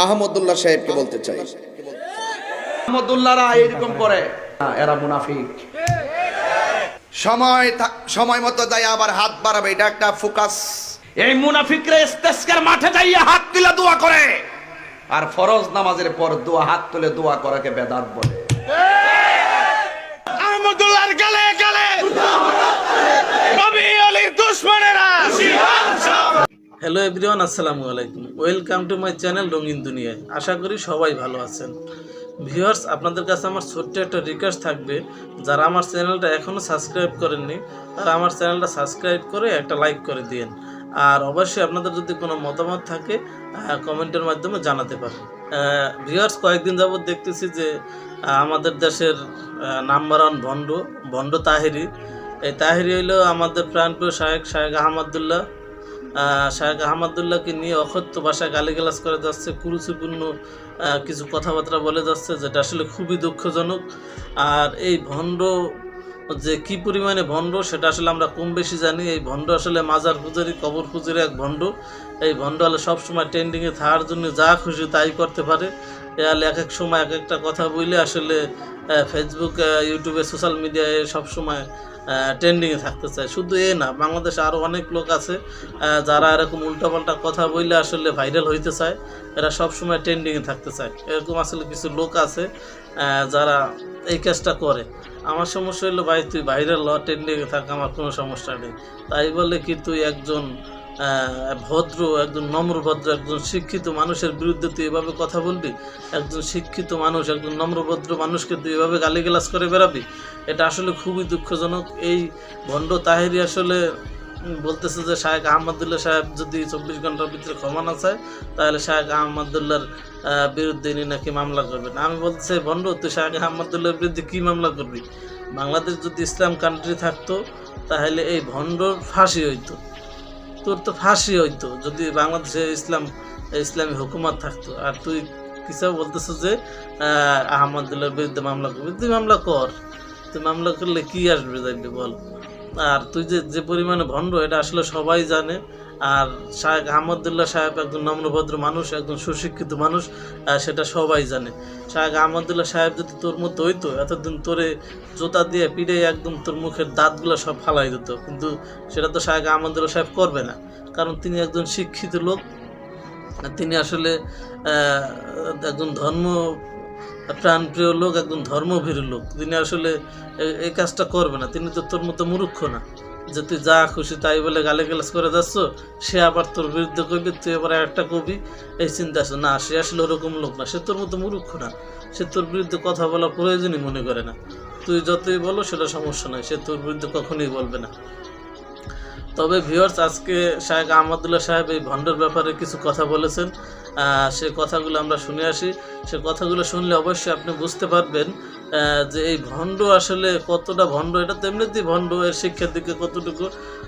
আহমদুল্লাহ সাহেবকে বলতে চাই, আহমদুল্লাহরা এরকম করে, এরা মুনাফিক। সময় মতো যায় আবার হাত বাড়াবে, এটা একটা ফোকাস। এই মুনাফিকরা ইস্তেসকার মাঠে যাইয়া হাত তুলে দোয়া করে, আর ফরজ নামাজের পর দোয়া হাত তুলে দোয়া করাকে বেদাত বলে। আহমদুল্লাহর গালে গালে নবী আলীর দুশমনেরা। হ্যালো এভরিওয়ান, আসসালামু আলাইকুম। ওয়েলকাম টু মাই চ্যানেল রঙিন দুনিয়ায়। আশা করি সবাই ভালো আছেন। ভিউয়ার্স, আপনাদের কাছে আমার ছোট্ট একটা রিকোয়েস্ট থাকবে, যারা আমার চ্যানেলটা এখনও সাবস্ক্রাইব করেননি তারা আমার চ্যানেলটা সাবস্ক্রাইব করে একটা লাইক করে দিন। আর অবশ্যই আপনাদের যদি কোনো মতামত থাকে কমেন্টের মাধ্যমে জানাতে পারেন। ভিউয়ার্স, কয়েকদিন যাবত দেখতেছি যে আমাদের দেশের নাম্বার ওয়ান ভণ্ড তাহেরি, এই তাহেরি হইলো আমাদের প্রাণপ্রিয় শায়েখ আহমদুল্লাহ। শায়েখ আহমদুল্লাহকে নিয়ে অকথ্য ভাষায় গালিগালাজ করে যাচ্ছে, কুরুচিপূর্ণ কিছু কথাবার্তা বলে যাচ্ছে, যেটা আসলে খুবই দুঃখজনক। আর এই ভণ্ড যে কি পরিমাণে ভণ্ড সেটা আসলে আমরা কম বেশি জানি। এই ভণ্ড আসলে মাজার পূজারি, কবর পূজারি এক ভণ্ড। এই ভণ্ড হলে সবসময় ট্রেন্ডিংয়ে থাকার জন্য যা খুশি তাই করতে পারে। এলে এক এক সময় এক একটা কথা বললে আসলে ফেসবুক, ইউটিউবে, সোশ্যাল মিডিয়ায় সবসময় ট্রেন্ডিংয়ে থাকতে চায়। শুধু এ না, বাংলাদেশে আরও অনেক লোক আছে যারা এরকম উল্টাপাল্টা কথা বললে আসলে ভাইরাল হইতে চায়, এরা সবসময় ট্রেন্ডিংয়ে থাকতে চায়। এরকম আসলে কিছু লোক আছে যারা এই কাজটা করে। আমার সমস্যা হলো, ভাই তুই ভাইরাল হ, ট্রেন্ডিংয়ে থাক, আমার কোনো সমস্যা নেই। তাই বলে কি তুই একজন ভদ্র, একজন নম্রভদ্র, একজন শিক্ষিত মানুষের বিরুদ্ধে তুই এভাবে কথা বলবি? একজন শিক্ষিত মানুষ, একজন নম্রভদ্র মানুষকে তুই এভাবে গালিগালাজ করে বেরাবি? এটা আসলে খুবই দুঃখজনক। এই ভণ্ড তাহেরি আসলে বলতেছে যে শায়েখ আহমদুল্লাহ সাহেব যদি 24 ঘন্টার ভিতরে ক্ষমা না চায় তাহলে শায়েখ আহমদুল্লাহর বিরুদ্ধে ইনি নাকি মামলা করবেন। আমি বলতে চাই, ভণ্ড তুই শায়েখ আহমদুল্লাহর বিরুদ্ধে কী মামলা করবি? বাংলাদেশ যদি ইসলাম কান্ট্রি থাকতো তাহলে এই ভণ্ডর ফাঁসি হইতো, তোর তো ফাঁসি হইতো যদি বাংলাদেশে ইসলামী হুকুমত থাকতো। আর তুই কিছু বলতেছো যে আহমদুল্লাহর বিরুদ্ধে মামলা করবি। তুই মামলা কর, তুই মামলা করলে কি আসবে যাইবে বল? আর তুই যে পরিমাণে ভণ্ড এটা আসলে সবাই জানে। আর শায়েখ আহমদুল্লাহ সাহেব একজন নম্রভদ্র মানুষ, একজন সুশিক্ষিত মানুষ, সেটা সবাই জানে। শায়েখ আহমদুল্লাহ সাহেব যদি তোর মতো হইতো, এতদিন তোরে জোতা দিয়ে পিড়ে একদম তোর মুখের দাঁতগুলো সব ফালাই দিত। কিন্তু সেটা তো শায়েখ আহমদুল্লাহ সাহেব করবে না, কারণ তিনি একজন শিক্ষিত লোক। তিনি আসলে একজন প্রাণপ্রিয় লোক, একজন ধর্মভীরু লোক। তিনি আসলে এই কাজটা করবে না। তিনি তো তোর মতো মূর্খ না যে তুই যা খুশি তাই বলে গালিগালাজ করে যাচ্ছ, সে আবার তোর বিরুদ্ধে কবি, তুই আবার একটা কবি, এই চিন্তা আছে না। সে আসলে ওরকম লোক না, সে তোর মতো মূর্খ না। সে তোর বিরুদ্ধে কথা বলা প্রয়োজনই মনে করে না। তুই যতই বলো সেটা সমস্যা নয়, সে তোর বিরুদ্ধে কখনোই বলবে না। তবে ভিউয়ার্স, আজকে শায়েখ আহমদুল্লাহ সাহেব এই ভণ্ডের ব্যাপারে কিছু কথা বলেছেন। সে কথাগুলো আমরা শুনে আসি। সে কথাগুলো শুনলে অবশ্যই আপনি বুঝতে পারবেন যে এই ভণ্ড আসলে কতটা ভণ্ড। এটা তো এমনিতেই ভণ্ড, এর শিক্ষার দিকে কতটুকু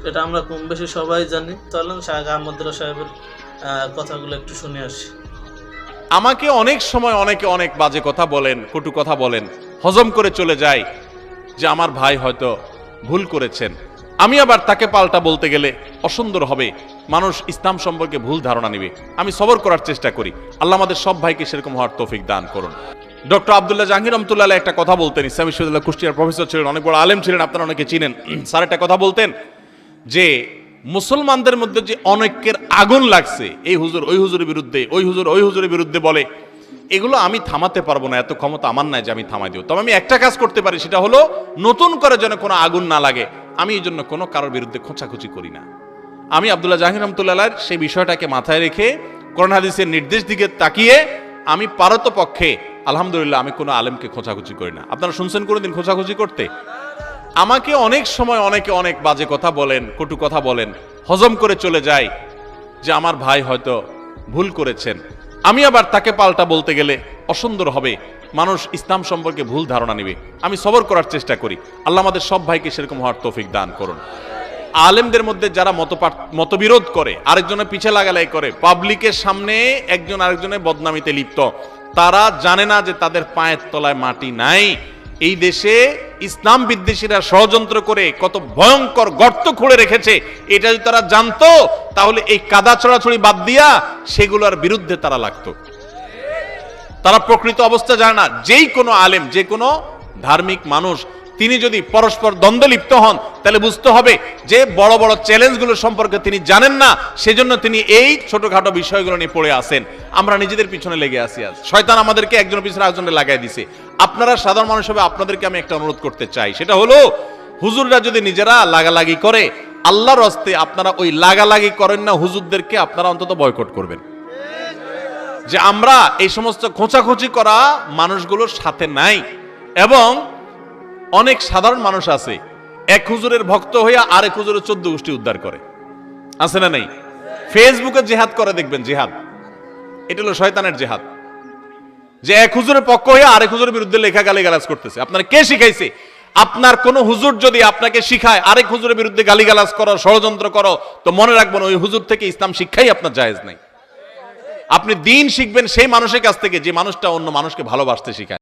এটা আমরা কম বেশি সবাই জানি। চলেন শায়েখ আহমদুল্লাহ সাহেবের কথাগুলো একটু শুনে আসি। আমাকে অনেক সময় অনেকে অনেক বাজে কথা বলেন, কটু কথা বলেন, হজম করে চলে যায় যে আমার ভাই হয়তো ভুল করেছেন। আমি আবার তাকে পাল্টা বলতে গেলে অসুন্দর হবে, মানুষ ইসলাম সম্পর্কে ভুল ধারণা নেবে। আমি সবর করার চেষ্টা করি। আল্লাহ আমাদের সব ভাইকে সেরকম হওয়ার তৌফিক দান করুন। ডক্টর আব্দুল্লাহ জাহাঙ্গীর রহমতুল্লাহ একটা কথা বলতেন। ইসলামী বিশ্ববিদ্যালয় কুষ্টিয়ার প্রফেসর ছিলেন, অনেক বড় আলেম ছিলেন, আপনারা অনেকে চিনেন। স্যার একটা কথা বলতেন যে মুসলমানদের মধ্যে যে অনেকের আগুন লাগছে, এই হুজুর ওই হুজুরের বিরুদ্ধে, ওই হুজুর ওই হুজুরের বিরুদ্ধে বলে, এগুলো আমি থামাতে পারবো না, এত ক্ষমতা আমার নাই যে আমি থামাই দেব। তবে আমি একটা কাজ করতে পারি, সেটা হলো নতুন করে যেন কোনো আগুন না লাগে, আমি এই জন্য কোনো কারোর বিরুদ্ধে খোঁচাখুচি করি না। আমি আব্দুল্লাহ জাহাঙ্গীর রহমতুল্লাহ সেই বিষয়টাকে মাথায় রেখে কোরআন হাদিসের নির্দেশ দিকে তাকিয়ে আমি পারতপক্ষে আলহামদুলিল্লাহ আমি কোনো আলেমকে খোঁচাখুচি করি না। আপনারা শুনছেন কোনোদিন খোঁচাখুচি করতে? আমাকে অনেক সময় অনেকে অনেক বাজে কথা বলেন, কটু কথা বলেন, হজম করে চলে যায় যে আমার ভাই হয়তো ভুল করেছেন। আমি আবার তাকে পাল্টা বলতে গেলে অসুন্দর হবে, মানুষ ইসলাম সম্পর্কে ভুল ধারণা নেবে। আমি সবর করার চেষ্টা করি। আল্লাহ আমাদের সব ভাইকে সেরকম হওয়ার তৌফিক দান করুন। আলেমদের মধ্যে যারা মতবিরোধ করে, আরেকজনের পিছে লাগালাই করে, পাবলিকের সামনে একজন আরেকজনের বদনামিতে লিপ্ত, তারা জানে না যে তাদের পায়ের তলায় মাটি নাই। এই দেশে ইসলাম বিদ্বেষীরা ষড়যন্ত্র করে কত ভয়ঙ্কর গর্ত খুঁড়ে রেখেছে, এটা যদি তারা জানতো তাহলে এই কাদা ছড়াছড়ি বাদ দিয়া সেগুলোর বিরুদ্ধে তারা লাগতো। তারা প্রকৃত অবস্থা জানে না। যেই কোনো আলেম, যে কোনো ধার্মিক মানুষ তিনি যদি পরস্পর দ্বন্দ্বে লিপ্ত হন, তাহলে বুঝতে হবে যে বড় বড় চ্যালেঞ্জগুলো সম্পর্কে তিনি জানেন না, সেজন্য তিনি এই ছোটখাটো বিষয়গুলো নিয়ে পড়ে আসেন। আমরা নিজেদের পিছনে লেগে আসি। আজ শয়তান আমাদেরকে একজনের পিছনে আরেকজনে লাগাই দিছে। আপনারা সাধারণ মানুষ হবে, আপনাদেরকে আমি একটা অনুরোধ করতে চাই, সেটা হলো হুজুররা যদি নিজেরা লাগালাগি করে, আল্লাহর হস্তে আপনারা ওই লাগালাগি করেন না, হুজুরদেরকে আপনারা অন্তত বয়কট করবেন। যে আমরা এই সমস্ত খোঁচাখুচি করা মানুষগুলোর সাথে নাই। এবং অনেক সাধারণ মানুষ আছে এক হুজুরের ভক্ত হইয়া আরেক হুজুরের 14 গোষ্ঠী উদ্ধার করে, আছে না নেই? ফেসবুকে জিহাদ করে দেখবেন, জিহাদ এটা হলো শয়তানের জিহাদ। যে এক হুজুরের পক্ষ হইয়া আরেক হুজুরের বিরুদ্ধে লেখা গালিগালাজ করতেছে। আপনার কে শিখাইছে? আপনার কোন হুজুর যদি আপনাকে শিখায় আরেক হুজুরের বিরুদ্ধে গালিগালাজ করো, ষড়যন্ত্র করো, তো মনে রাখবেন ওই হুজুর থেকে ইসলাম শিক্ষাই আপনার জায়েজ নাই। আপনি দ্বীন শিখবেন সেই মানুষের কাছ থেকে যে মানুষটা অন্য মানুষকে ভালোবাসতে শিখায়।